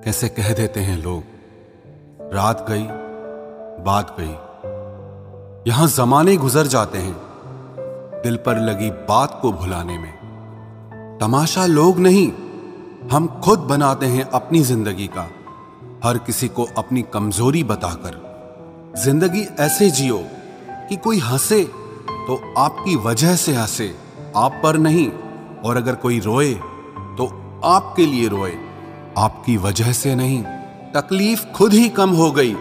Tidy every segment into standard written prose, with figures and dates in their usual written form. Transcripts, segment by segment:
कैसे कह देते हैं लोग, रात गई बात गई। यहां जमाने गुजर जाते हैं दिल पर लगी बात को भुलाने में। तमाशा लोग नहीं, हम खुद बनाते हैं अपनी जिंदगी का, हर किसी को अपनी कमजोरी बताकर। जिंदगी ऐसे जियो कि कोई हंसे तो आपकी वजह से हंसे, आप पर नहीं। और अगर कोई रोए तो आपके लिए रोए, आपकी वजह से नहीं। तकलीफ खुद ही कम हो गई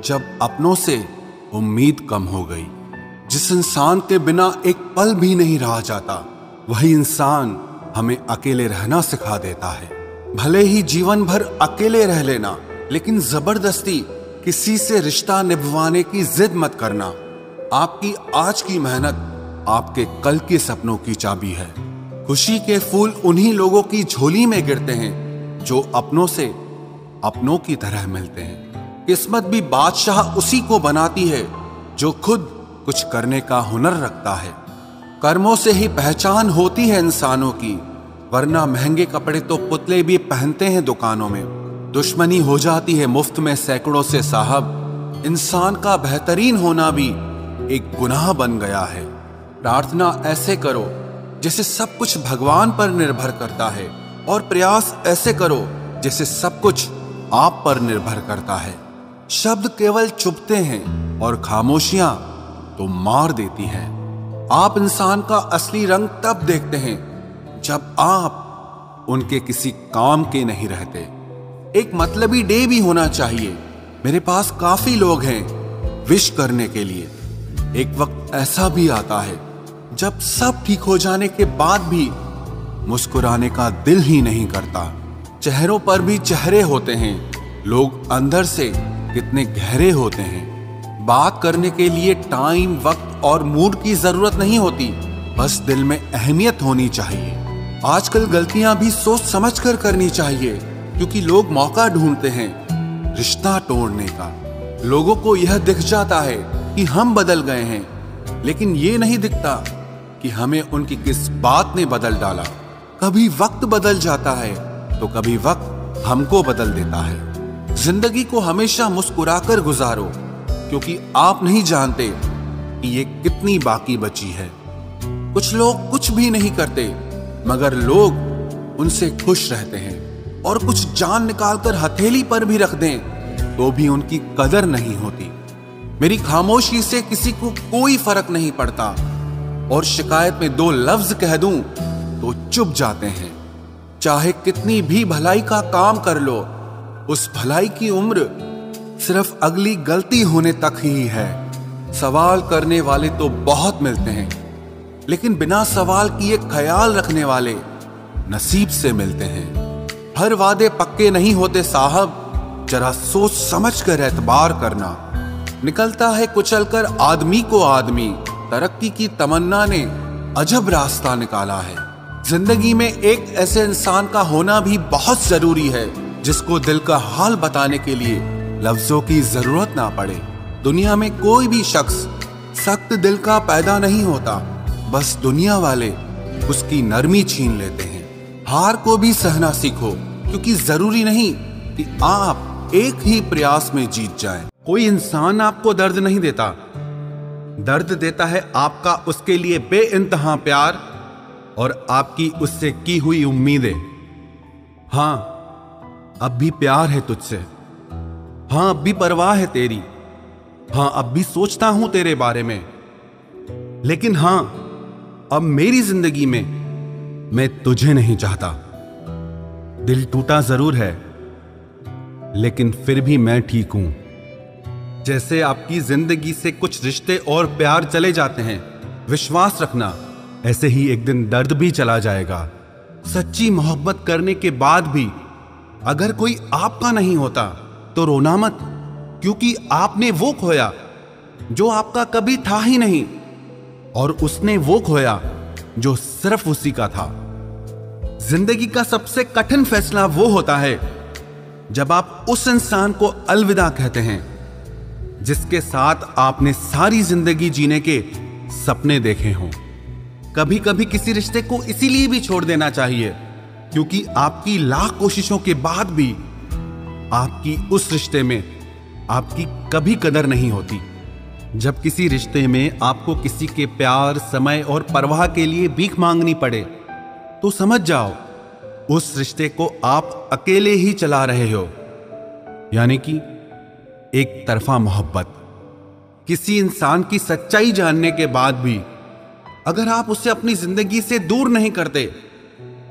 जब अपनों से उम्मीद कम हो गई। जिस इंसान के बिना एक पल भी नहीं रहा जाता, वही इंसान हमें अकेले रहना सिखा देता है। भले ही जीवन भर अकेले रह लेना, लेकिन जबरदस्ती किसी से रिश्ता निभवाने की जिद मत करना। आपकी आज की मेहनत आपके कल के सपनों की चाबी है। खुशी के फूल उन्हीं लोगों की झोली में गिरते हैं जो अपनों से अपनों की तरह मिलते हैं। किस्मत भी बादशाह उसी को बनाती है जो खुद कुछ करने का हुनर रखता है। कर्मों से ही पहचान होती है इंसानों की, वरना महंगे कपड़े तो पुतले भी पहनते हैं दुकानों में। दुश्मनी हो जाती है मुफ्त में सैकड़ों से साहब। इंसान का बेहतरीन होना भी एक गुनाह बन गया है। प्रार्थना ऐसे करो जैसे सब कुछ भगवान पर निर्भर करता है, और प्रयास ऐसे करो जैसे सब कुछ आप पर निर्भर करता है। शब्द केवल चुभते हैं और खामोशियां तो मार देती हैं। आप इंसान का असली रंग तब देखते हैं जब आप उनके किसी काम के नहीं रहते। एक मतलबी डे भी होना चाहिए। मेरे पास काफी लोग हैं विश करने के लिए। एक वक्त ऐसा भी आता है जब सब ठीक हो जाने के बाद भी मुस्कुराने का दिल ही नहीं करता। चेहरों पर भी चेहरे होते हैं, लोग अंदर से कितने गहरे होते हैं। बात करने के लिए टाइम, वक्त और मूड की जरूरत नहीं होती, बस दिल में अहमियत होनी चाहिए। आजकल गलतियां भी सोच समझ कर करनी चाहिए, क्योंकि लोग मौका ढूंढते हैं रिश्ता तोड़ने का। लोगों को यह दिख जाता है कि हम बदल गए हैं, लेकिन ये नहीं दिखता कि हमें उनकी किस बात ने बदल डाला। कभी वक्त बदल जाता है तो कभी वक्त हमको बदल देता है। जिंदगी को हमेशा मुस्कुराकर गुजारो, क्योंकि आप नहीं जानते कि ये कितनी बाकी बची है। कुछ लोग कुछ भी नहीं करते, मगर लोग उनसे खुश रहते हैं। और कुछ जान निकालकर हथेली पर भी रख दें तो भी उनकी कदर नहीं होती। मेरी खामोशी से किसी को कोई फर्क नहीं पड़ता, और शिकायत में दो लफ्ज कह दूं तो चुप जाते हैं। चाहे कितनी भी भलाई का काम कर लो, उस भलाई की उम्र सिर्फ अगली गलती होने तक ही है। सवाल करने वाले तो बहुत मिलते हैं, लेकिन बिना सवाल किए ख्याल रखने वाले नसीब से मिलते हैं। हर वादे पक्के नहीं होते साहब, जरा सोच समझ कर एतबार करना। निकलता है कुचलकर आदमी को आदमी, तरक्की की तमन्ना ने अजब रास्ता निकाला है। जिंदगी में एक ऐसे इंसान का होना भी बहुत जरूरी है जिसको दिल का हाल बताने के लिए लफ्जों की जरूरत ना पड़े। दुनिया में कोई भी शख्स सख्त दिल का पैदा नहीं होता, बस दुनिया वाले उसकी नरमी छीन लेते हैं। हार को भी सहना सीखो, क्योंकि जरूरी नहीं कि आप एक ही प्रयास में जीत जाएं। कोई इंसान आपको दर्द नहीं देता, दर्द देता है आपका उसके लिए बेइंतहा प्यार और आपकी उससे की हुई उम्मीदें। हाँ, अब भी प्यार है तुझसे। हाँ, अब भी परवाह है तेरी। हाँ, अब भी सोचता हूं तेरे बारे में। लेकिन हां, अब मेरी जिंदगी में मैं तुझे नहीं चाहता। दिल टूटा जरूर है, लेकिन फिर भी मैं ठीक हूं। जैसे आपकी जिंदगी से कुछ रिश्ते और प्यार चले जाते हैं, विश्वास रखना ऐसे ही एक दिन दर्द भी चला जाएगा। सच्ची मोहब्बत करने के बाद भी अगर कोई आपका नहीं होता तो रोना मत, क्योंकि आपने वो खोया जो आपका कभी था ही नहीं, और उसने वो खोया जो सिर्फ उसी का था। जिंदगी का सबसे कठिन फैसला वो होता है जब आप उस इंसान को अलविदा कहते हैं जिसके साथ आपने सारी जिंदगी जीने के सपने देखे हों। कभी कभी किसी रिश्ते को इसीलिए भी छोड़ देना चाहिए क्योंकि आपकी लाख कोशिशों के बाद भी आपकी उस रिश्ते में आपकी कभी कदर नहीं होती। जब किसी रिश्ते में आपको किसी के प्यार, समय और परवाह के लिए भीख मांगनी पड़े तो समझ जाओ उस रिश्ते को आप अकेले ही चला रहे हो, यानी कि एक तरफा मोहब्बत। किसी इंसान की सच्चाई जानने के बाद भी अगर आप उसे अपनी जिंदगी से दूर नहीं करते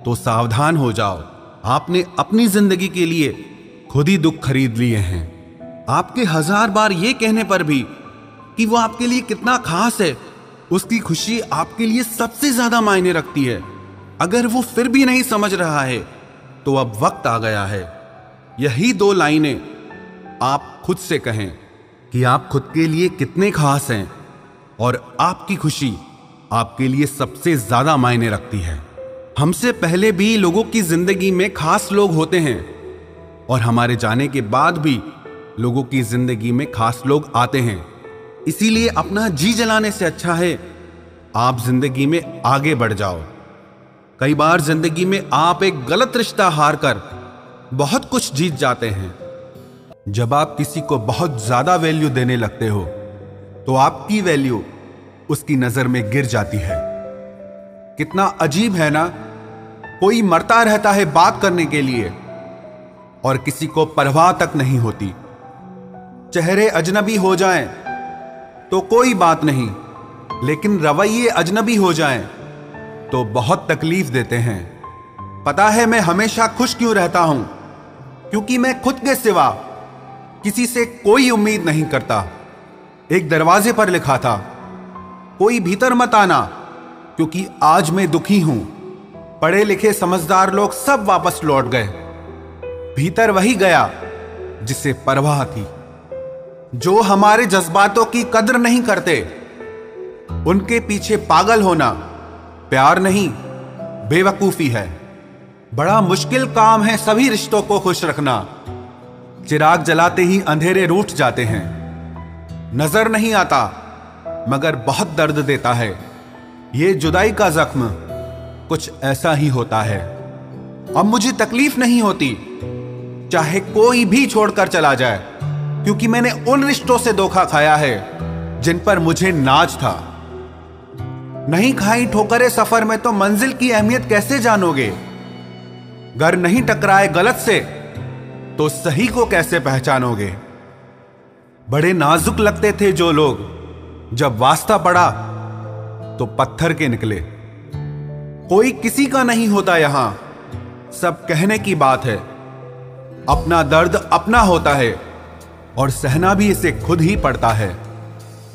तो सावधान हो जाओ, आपने अपनी जिंदगी के लिए खुद ही दुख खरीद लिए हैं। आपके 1000 बार यह कहने पर भी कि वो आपके लिए कितना खास है, उसकी खुशी आपके लिए सबसे ज्यादा मायने रखती है, अगर वो फिर भी नहीं समझ रहा है तो अब वक्त आ गया है यही 2 लाइनें आप खुद से कहें कि आप खुद के लिए कितने खास हैं और आपकी खुशी आपके लिए सबसे ज्यादा मायने रखती है। हमसे पहले भी लोगों की जिंदगी में खास लोग होते हैं और हमारे जाने के बाद भी लोगों की जिंदगी में खास लोग आते हैं। इसीलिए अपना जी जलाने से अच्छा है आप जिंदगी में आगे बढ़ जाओ। कई बार जिंदगी में आप एक गलत रिश्ता हार कर बहुत कुछ जीत जाते हैं। जब आप किसी को बहुत ज्यादा वैल्यू देने लगते हो तो आपकी वैल्यू उसकी नजर में गिर जाती है। कितना अजीब है ना, कोई मरता रहता है बात करने के लिए और किसी को परवाह तक नहीं होती। चेहरे अजनबी हो जाएं तो कोई बात नहीं, लेकिन रवैये अजनबी हो जाएं तो बहुत तकलीफ देते हैं। पता है मैं हमेशा खुश क्यों रहता हूं? क्योंकि मैं खुद के सिवा किसी से कोई उम्मीद नहीं करता। एक दरवाजे पर लिखा था, कोई भीतर मत आना, क्योंकि आज मैं दुखी हूं। पढ़े लिखे समझदार लोग सब वापस लौट गए। भीतर वही गया जिसे परवाह थी। जो हमारे जज्बातों की कद्र नहीं करते उनके पीछे पागल होना प्यार नहीं, बेवकूफी है। बड़ा मुश्किल काम है सभी रिश्तों को खुश रखना। चिराग जलाते ही अंधेरे रूठ जाते हैं। नजर नहीं आता मगर बहुत दर्द देता है। ये जुदाई का जख्म कुछ ऐसा ही होता है। अब मुझे तकलीफ नहीं होती चाहे कोई भी छोड़कर चला जाए, क्योंकि मैंने उन रिश्तों से धोखा खाया है जिन पर मुझे नाज था। नहीं खाई ठोकरें सफर में तो मंजिल की अहमियत कैसे जानोगे? गर नहीं टकराए गलत से तो सही को कैसे पहचानोगे? बड़े नाजुक लगते थे जो लोग, जब वास्ता पड़ा तो पत्थर के निकले। कोई किसी का नहीं होता यहां, सब कहने की बात है। अपना दर्द अपना होता है और सहना भी इसे खुद ही पड़ता है।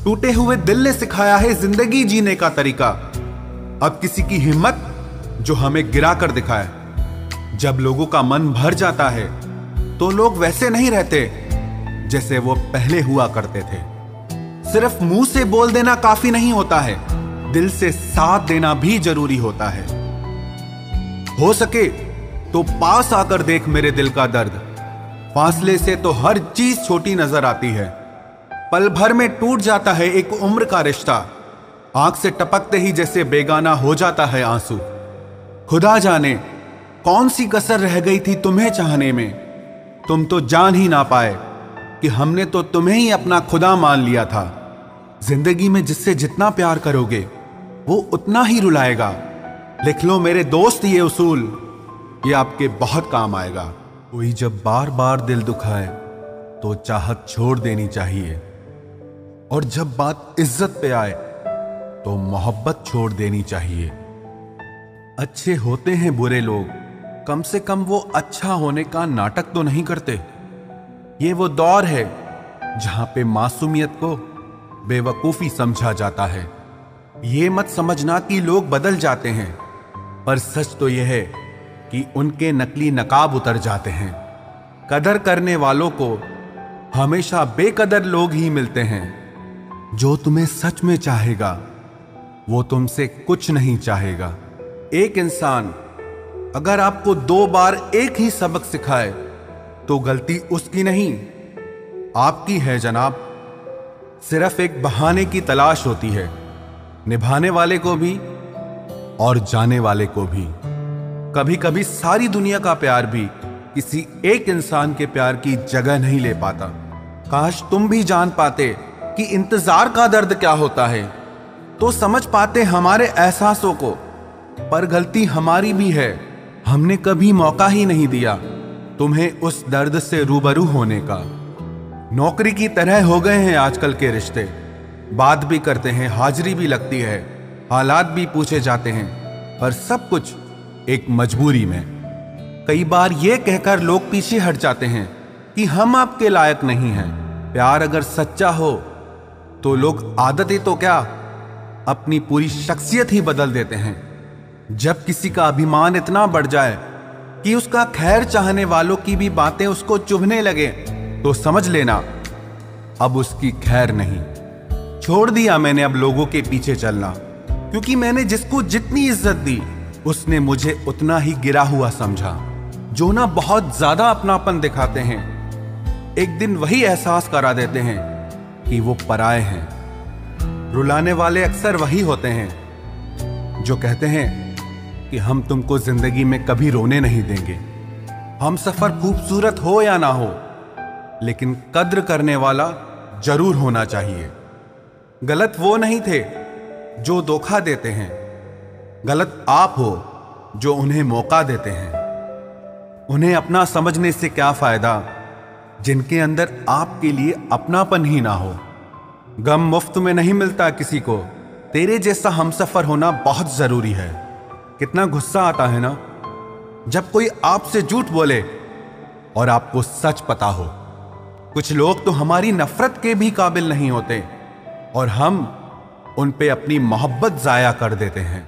टूटे हुए दिल ने सिखाया है जिंदगी जीने का तरीका। अब किसी की हिम्मत जो हमें गिरा कर दिखाए। जब लोगों का मन भर जाता है तो लोग वैसे नहीं रहते जैसे वो पहले हुआ करते थे। सिर्फ मुंह से बोल देना काफी नहीं होता है, दिल से साथ देना भी जरूरी होता है। हो सके तो पास आकर देख मेरे दिल का दर्द। फासले से तो हर चीज छोटी नजर आती है। पल भर में टूट जाता है एक उम्र का रिश्ता। आंख से टपकते ही जैसे बेगाना हो जाता है आंसू। खुदा जाने कौन सी कसर रह गई थी तुम्हें चाहने में। तुम तो जान ही ना पाए कि हमने तो तुम्हें ही अपना खुदा मान लिया था। जिंदगी में जिससे जितना प्यार करोगे वो उतना ही रुलाएगा। लिख लो मेरे दोस्त ये उसूल, ये आपके बहुत काम आएगा। कोई जब बार बार दिल दुखाए तो चाहत छोड़ देनी चाहिए, और जब बात इज्जत पे आए तो मोहब्बत छोड़ देनी चाहिए। अच्छे होते हैं बुरे लोग, कम से कम वो अच्छा होने का नाटक तो नहीं करते। ये वो दौर है जहां पे मासूमियत को बेवकूफी समझा जाता है। ये मत समझना कि लोग बदल जाते हैं, पर सच तो यह है कि उनके नकली नकाब उतर जाते हैं। कदर करने वालों को हमेशा बेकदर लोग ही मिलते हैं। जो तुम्हें सच में चाहेगा वो तुमसे कुछ नहीं चाहेगा। एक इंसान अगर आपको 2 बार एक ही सबक सिखाए तो गलती उसकी नहीं आपकी है जनाब। सिर्फ एक बहाने की तलाश होती है, निभाने वाले को भी और जाने वाले को भी। कभी कभी सारी दुनिया का प्यार भी किसी एक इंसान के प्यार की जगह नहीं ले पाता। काश तुम भी जान पाते कि इंतजार का दर्द क्या होता है, तो समझ पाते हमारे एहसासों को। पर गलती हमारी भी है, हमने कभी मौका ही नहीं दिया तुम्हें उस दर्द से रूबरू होने का। नौकरी की तरह हो गए हैं आजकल के रिश्ते, बात भी करते हैं, हाजिरी भी लगती है, हालात भी पूछे जाते हैं, पर सब कुछ एक मजबूरी में। कई बार ये कहकर लोग पीछे हट जाते हैं कि हम आपके लायक नहीं हैं। प्यार अगर सच्चा हो तो लोग आदतें तो क्या, अपनी पूरी शख्सियत ही बदल देते हैं। जब किसी का अभिमान इतना बढ़ जाए कि उसका खैर चाहने वालों की भी बातें उसको चुभने लगे, तो समझ लेना अब उसकी खैर नहीं। छोड़ दिया मैंने अब लोगों के पीछे चलना, क्योंकि मैंने जिसको जितनी इज्जत दी उसने मुझे उतना ही गिरा हुआ समझा। जो ना बहुत ज्यादा अपनापन दिखाते हैं, एक दिन वही एहसास करा देते हैं कि वो पराए हैं। रुलाने वाले अक्सर वही होते हैं जो कहते हैं कि हम तुमको जिंदगी में कभी रोने नहीं देंगे। हम सफर खूबसूरत हो या ना हो, लेकिन कद्र करने वाला जरूर होना चाहिए। गलत वो नहीं थे जो धोखा देते हैं, गलत आप हो जो उन्हें मौका देते हैं। उन्हें अपना समझने से क्या फायदा जिनके अंदर आपके लिए अपनापन ही ना हो। गम मुफ्त में नहीं मिलता किसी को, तेरे जैसा हमसफर होना बहुत जरूरी है। कितना गुस्सा आता है ना जब कोई आपसे झूठ बोले और आपको सच पता हो। कुछ लोग तो हमारी नफरत के भी काबिल नहीं होते और हम उन पे अपनी मोहब्बत जाया कर देते हैं।